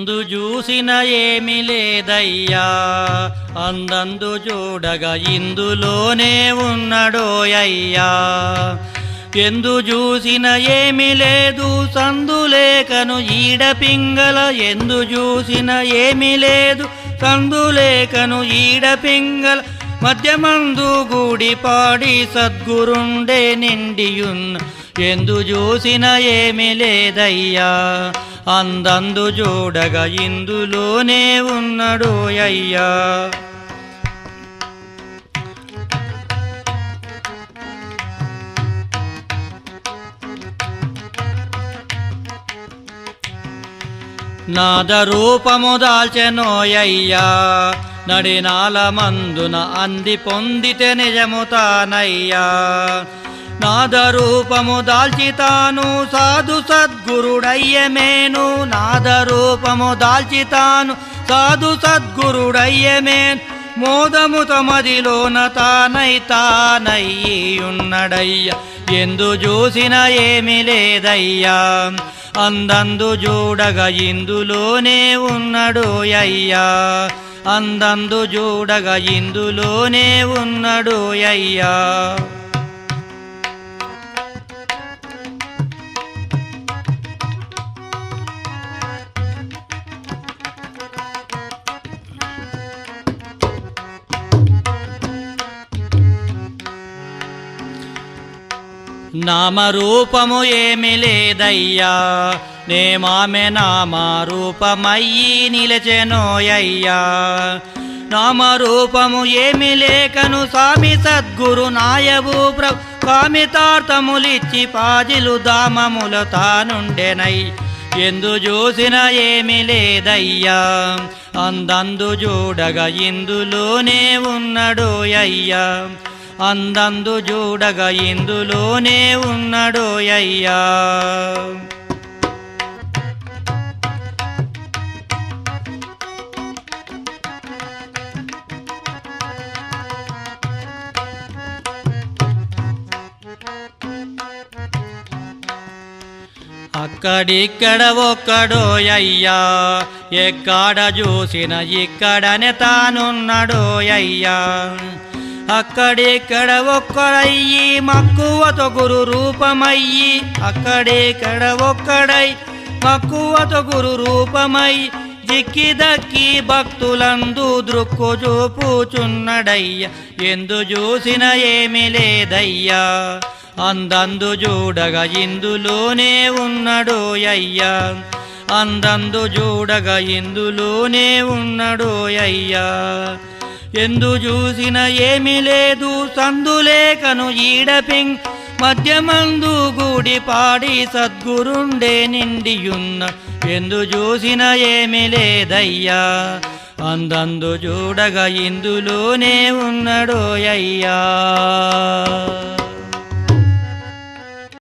ఎందు చూసిన ఏమి లేదయ్యా అందందు చూడగా ఇందులోనే ఉన్నాడోయ్యా. ఎందు చూసిన ఏమి లేదు సందులేకను ఈడపింగళ, ఎందు చూసిన ఏమి లేదు సందులేకను ఈడపింగళ, మధ్యమందు గూడిపాడి సద్గురుండే నిండియున్న. ఎందు చూసిన ఏమి లేదయ్యా అందందు చూడగా ఇందులోనే ఉన్నాడోయ్యా. నాద రూపము దాల్చెనోయ్యా నడినాల మందున అంది పొందితే నిజము తానయ్యా. నాద రూపము దాల్చితాను సాధు సద్గురుడయ్యమేను, నాద రూపము దాల్చితాను సాధు సద్గురుడయ్యమేను. మోదము తమదిలోన తానయ్యున్నడయ్య. ఎందు చూసిన ఏమి లేదయ్యా అందందు చూడగా ఇందులోనే ఉన్నాడోయ్యా. అందందు చూడగా ఇందులోనే ఉన్నాడోయ్యా. నామరూపము ఏమి లేదయ్యా నేమామె నామరూపమయ్యి నిలచెనోయ్యా. నామరూపము ఏమి లేకను స్వామి సద్గురు నాయవు ప్రభు కామితార్థములిచ్చి పాజిలు దామముల తానుండెనై. ఎందు చూసిన ఏమి లేదయ్యా అందందు చూడగా ఇందులోనే ఉన్నాడోయ్యా. అందందు చూడగా ఇందులోనే ఉన్నాడోయ్యా. అక్కడిక్కడ ఒక్కడోయ్యా ఎక్కడ చూసిన ఇక్కడనే తానున్నాడోయ్యా. అక్కడిక్కడ ఒక్కడయ్యి మక్కువతో గురు రూపమయ్యి, అక్కడిక్కడ ఒక్కడై మక్కువతో గురు రూపమై దిక్కి దక్కి భక్తులందు దృక్కు చూపుచున్నడయ్య. ఎందు చూసిన ఏమి లేదయ్యా అందందు చూడగా ఇందులోనే ఉన్నాడోయ్యా. అందందు చూడగా ఇందులోనే ఉన్నాడోయ్యా. ఎందు చూసిన ఏమి లేదు సందులేకను ఈడపింగ్, మధ్యమందు గూడిపాడి సద్గురుండే నిండియున్న. ఎందు చూసిన ఏమి లేదయ్యా అందందు చూడగా ఇందులోనే ఉన్నాడోయ్యా.